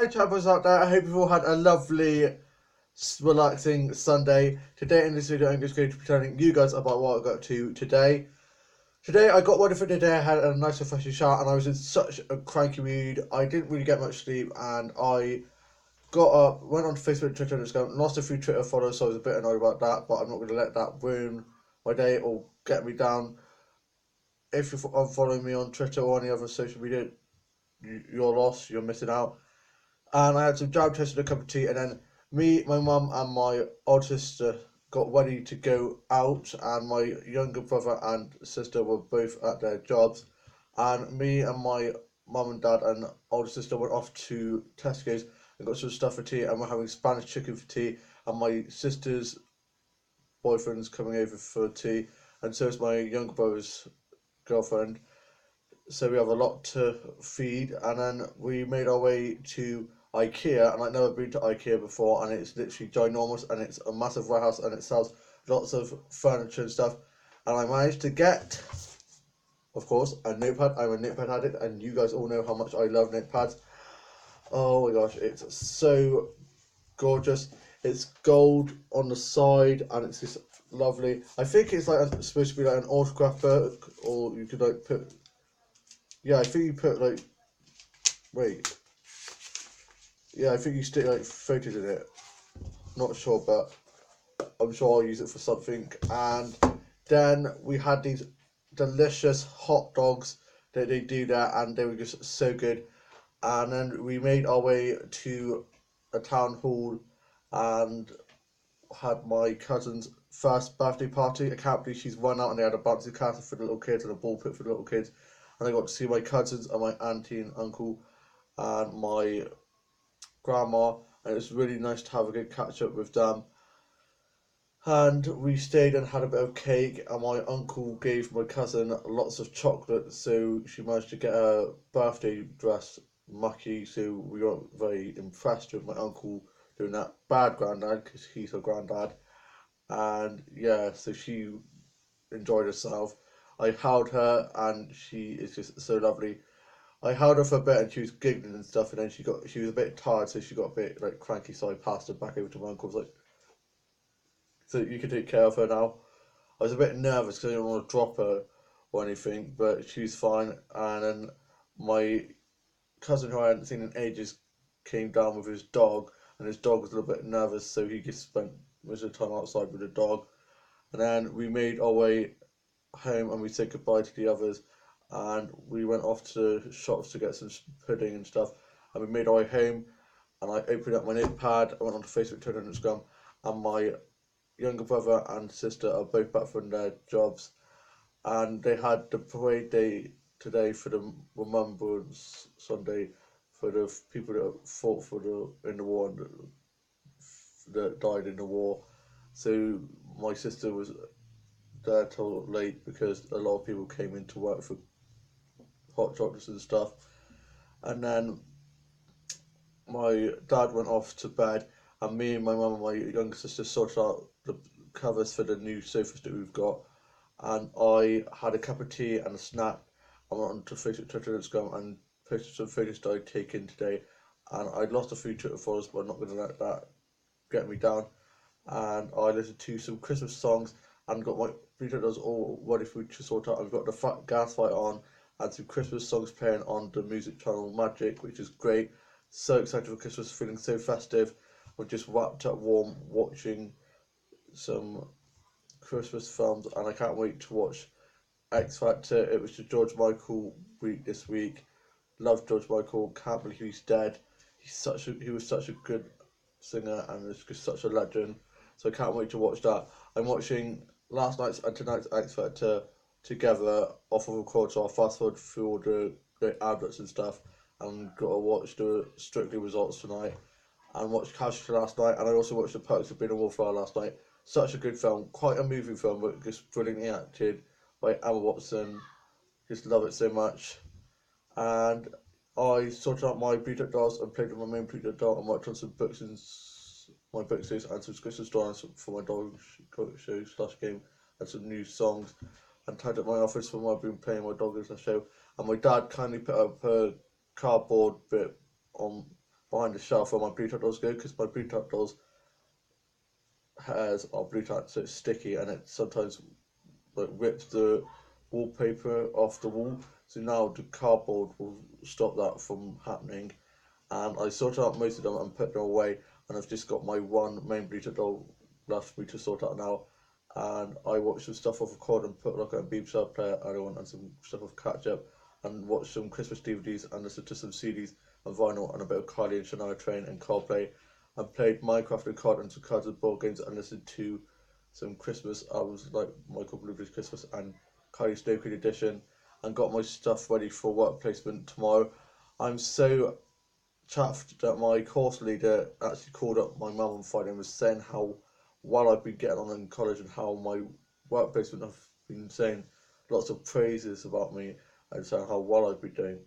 Hi, travelers out there. I hope you've all had a lovely, relaxing Sunday. Today in this video, I'm just going to be telling you guys about what I got to today. Today, I got ready for the day. I had a nice refreshing shower, and I was in such a cranky mood. I didn't really get much sleep, and I got up, went on Facebook, Twitter, and Instagram, lost a few Twitter followers, so I was a bit annoyed about that. But I'm not going to let that ruin my day or get me down. If you're following me on Twitter or any other social media, you're lost. You're missing out. And I had some jam toast and a cup of tea, and then me, my mum, and my older sister got ready to go out, and my younger brother and sister were both at their jobs, and me and my mum and dad and older sister went off to Tesco's and got some stuff for tea, and we're having Spanish chicken for tea, and my sister's boyfriend's coming over for tea, and so is my younger brother's girlfriend, so we have a lot to feed, and then we made our way to IKEA, and I'd never been to IKEA before, and it's literally ginormous, and it's a massive warehouse, and it sells lots of furniture and stuff, and I managed to get, of course, a notepad. I'm a notepad addict, and you guys all know how much I love notepads. Oh my gosh, it's so gorgeous. It's gold on the side, and it's just lovely. I think it's like supposed to be like an autograph book, or you could like put, yeah, I think you put like, wait, yeah, I think you stick like photos in it. Not sure, but I'm sure I'll use it for something. And then we had these delicious hot dogs that they do there, and they were just so good. And then we made our way to a town hall and had my cousin's first birthday party. I can't believe she's run out, and they had a bouncy castle for the little kids and a ball pit for the little kids. And I got to see my cousins and my auntie and uncle and my grandma, and it was really nice to have a good catch up with them. And we stayed and had a bit of cake, and my uncle gave my cousin lots of chocolate, so she managed to get a birthday dress mucky. So we got very impressed with my uncle doing that. Bad granddad, because he's her granddad, and yeah, so she enjoyed herself. I held her, and she is just so lovely. I held her for a bit, and she was giggling and stuff, and then she was a bit tired, so she got a bit like cranky, so I passed her back over to my uncle. I was like, so you can take care of her now. I was a bit nervous because I didn't want to drop her or anything, but she's fine. And then my cousin, who I hadn't seen in ages, came down with his dog, and his dog was a little bit nervous, so he just spent most of the time outside with the dog. And then we made our way home, and we said goodbye to the others, and we went off to the shops to get some pudding and stuff, and we made our way home, and I opened up my notepad. I went onto Facebook, Twitter, and Instagram, and my younger brother and sister are both back from their jobs, and they had the parade day today for the Remembrance Sunday for the people that fought for the in the war and that died in the war. So my sister was there till late because a lot of people came into work for hot chocolates and stuff, and then my dad went off to bed, and me and my mum and my younger sister sorted out the covers for the new sofas that we've got, and I had a cup of tea and a snack. I went on to Facebook, Twitter, and Instagram, and posted some photos that I'd taken today, and I'd lost a few Twitter followers, but I'm not going to let that get me down. And I listened to some Christmas songs and got my Bluetooth all ready for me to sort out. I've got the gas light on and some Christmas songs playing on the music channel Magic, which is great. So excited for Christmas, feeling so festive. I'm just wrapped up warm watching some Christmas films, and I can't wait to watch X Factor. It was the George Michael week this week. Love George Michael. Can't believe he's dead. He was such a good singer, and is just such a legend. So I can't wait to watch that. I'm watching last night's and tonight's X Factor together off of a record, so I'll fast forward through all the great adverts and stuff, and got to watch the Strictly results tonight, and watched Casualty last night, and I also watched The Perks of Being a Wallflower last night. Such a good film, quite a moving film, but just brilliantly acted by Emma Watson. Just love it so much. And I sorted out my Bluetooth dolls and played with my main Bluetooth doll, and worked on some books and my bookshelves and some Christmas stories for my dog show slash game, and some new songs, and tied up my office for when I've been playing my dog as a show. And my dad kindly put up a cardboard bit on behind the shelf where my blue tack dolls go, because my blue tack dolls hairs are blue tack, so it's sticky and it sometimes like rips the wallpaper off the wall. So now the cardboard will stop that from happening. And I sorted out most of them and put them away. And I've just got my one main blue tack doll left for me to sort out now. And I watched some stuff off record and put like a BBC player and some stuff off catch up, and watched some Christmas DVDs and listened to some CDs and vinyl and a bit of Kylie and Shania Twain and Coldplay, and played Minecraft and card and some cards and board games, and listened to some Christmas albums like Michael Blueberry's Christmas and Kylie Snow Queen Edition, and got my stuff ready for work placement tomorrow. I'm so chuffed that my course leader actually called up my mum on Friday and was saying how well I've been getting on in college and how my work placement have been saying lots of praises about me and saying how well I've been doing.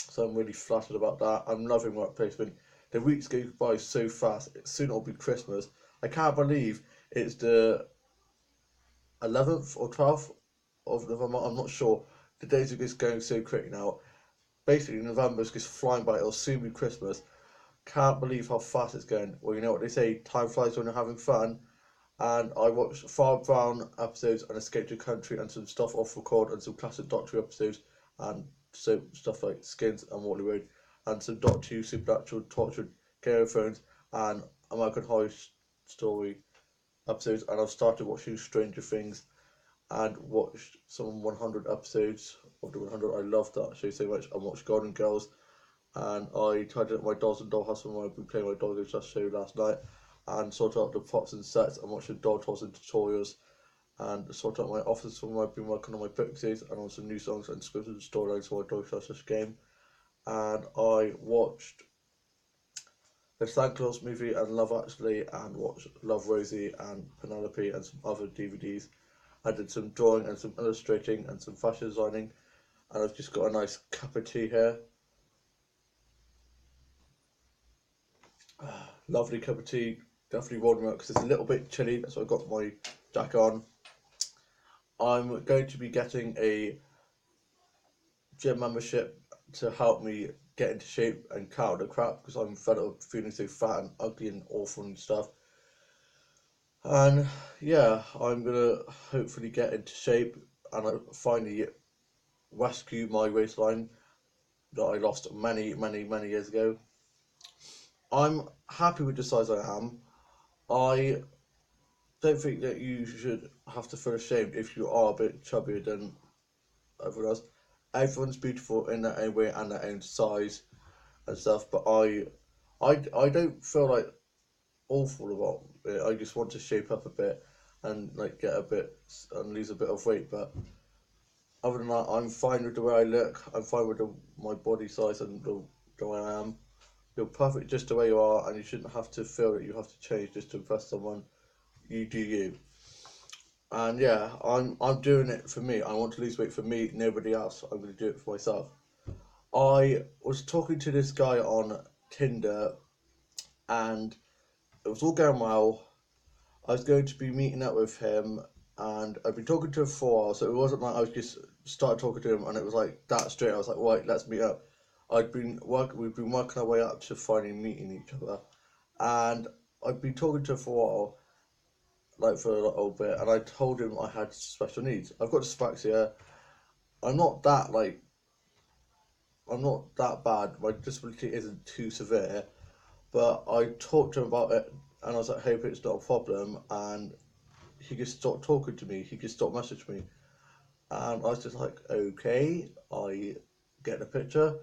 So I'm really flattered about that. I'm loving work placement. The weeks go by so fast. Soon it'll be Christmas. I can't believe it's the 11th or 12th of November. I'm not sure. The days are just going so quick now. Basically, November's just flying by. It'll soon be Christmas. Can't believe how fast it's going. Well, you know what they say, time flies when you're having fun. And I watched Farm Brown episodes and Escape to Country and some stuff off record and some classic Doctor Who episodes and so stuff like Skins and Waterloo Road and some Doctor Who Supernatural Tortured Game of Thrones and American Horror Story episodes, and I've started watching Stranger Things and watched some 100 episodes of the 100. I love that show so much. I watched Golden Girls, and I tidied up my dolls and dollhouse when I've been playing my Doll Games show last night, and sorted out the props and sets and watched the doll toys and tutorials, and sorted out my office when I've been working on my book series and on some new songs and scripted storylines for my Doll Games game. And I watched the Santa Claus movie and Love Actually, and watched Love Rosie and Penelope and some other DVDs. I did some drawing and some illustrating and some fashion designing, and I've just got a nice cup of tea here. Lovely cup of tea, definitely warming up because it's a little bit chilly, so I've got my jacket on. I'm going to be getting a gym membership to help me get into shape and cut out the crap because I'm fed up of feeling so fat and ugly and awful and stuff. And yeah, I'm gonna hopefully get into shape and I finally rescue my waistline that I lost many years ago. I'm happy with the size I am. I don't think that you should have to feel ashamed if you are a bit chubbier than everyone else. Everyone's beautiful in their own way and their own size and stuff, but I don't feel like awful about it. I just want to shape up a bit and like get a bit and lose a bit of weight, but other than that, I'm fine with the way I look. I'm fine with my body size and the way I am. You're perfect just the way you are, and you shouldn't have to feel that you have to change just to impress someone. You do you. And yeah, I'm doing it for me. I want to lose weight for me, nobody else. I'm going to do it for myself. I was talking to this guy on Tinder, and it was all going well. I was going to be meeting up with him, and I've been talking to him for a while, so it wasn't like I was just started talking to him and it was like that straight. I was like, right, let's meet up. We've been working our way up to finally meeting each other, and I've been talking to him for a while, like for a little bit, and I told him I had special needs. I've got dyspraxia. I'm not that like I'm not that bad. My disability isn't too severe, but I talked to him about it, and I was like, hope it's not a problem, and he could stop talking to me. He could stop messaging me, and I was just like, okay, I get the picture.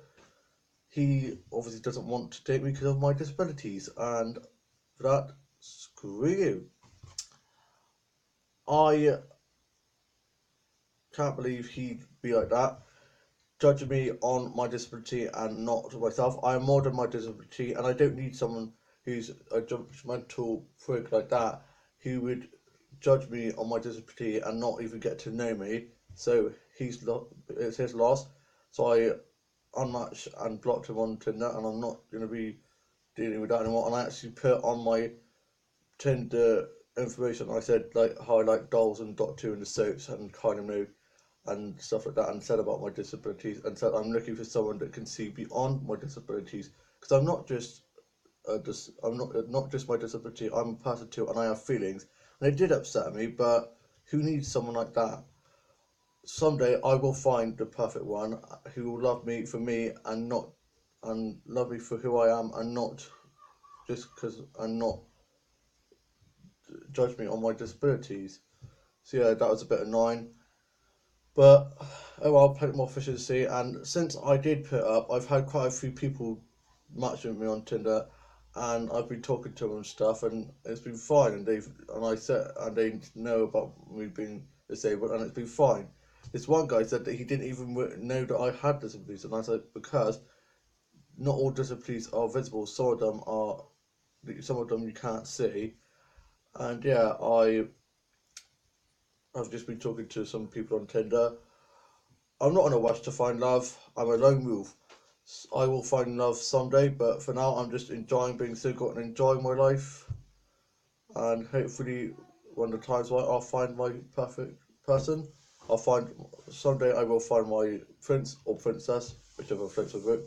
He obviously doesn't want to date me because of my disabilities, and for that, screw you. I can't believe he'd be like that, judging me on my disability and not myself. I am more than my disability, and I don't need someone who's a judgmental prick like that who would judge me on my disability and not even get to know me. So it's his loss. So I unmatched and blocked him on Tinder, and I'm not going to be dealing with that anymore. And I actually put on my Tinder information. I said like how I like dolls and Doctor Who and the soaps and kind of know and stuff like that, and said about my disabilities, and said I'm looking for someone that can see beyond my disabilities because I'm not just I'm not just my disability. I'm a person too, and I have feelings, and it did upset me. But who needs someone like that? Someday I will find the perfect one who will love me for me and love me for who I am, and not just because and not judge me on my disabilities. So yeah, that was a bit annoying. But oh well, plenty more fish in the sea. And since I did put up, I've had quite a few people match with me on Tinder, and I've been talking to them and stuff, and it's been fine. And they know about me being disabled, and it's been fine. This one guy said that he didn't even know that I had disabilities, and I said because not all disabilities are visible. Some of them you can't see. And yeah, I've just been talking to some people on Tinder. I'm not in a rush to find love. I'm a lone wolf. I will find love someday, but for now, I'm just enjoying being single and enjoying my life. And hopefully, when the time's right, I'll find my perfect person. I'll find someday. I will find my prince or princess, whichever floats my boat.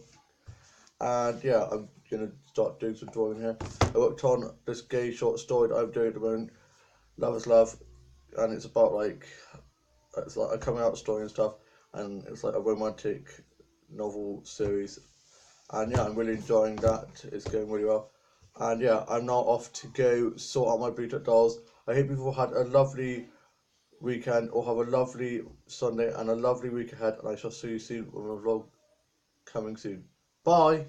And yeah, I'm gonna start doing some drawing here. I worked on this gay short story that I'm doing at the moment, Love is Love, and it's like a coming out story and stuff, and it's like a romantic novel series. And yeah, I'm really enjoying that. It's going really well. And yeah, I'm now off to go sort out my Bluetooth dolls. I hope you've all had a lovely weekend or have a lovely Sunday and a lovely week ahead. And I shall see you soon with a vlog coming soon. Bye.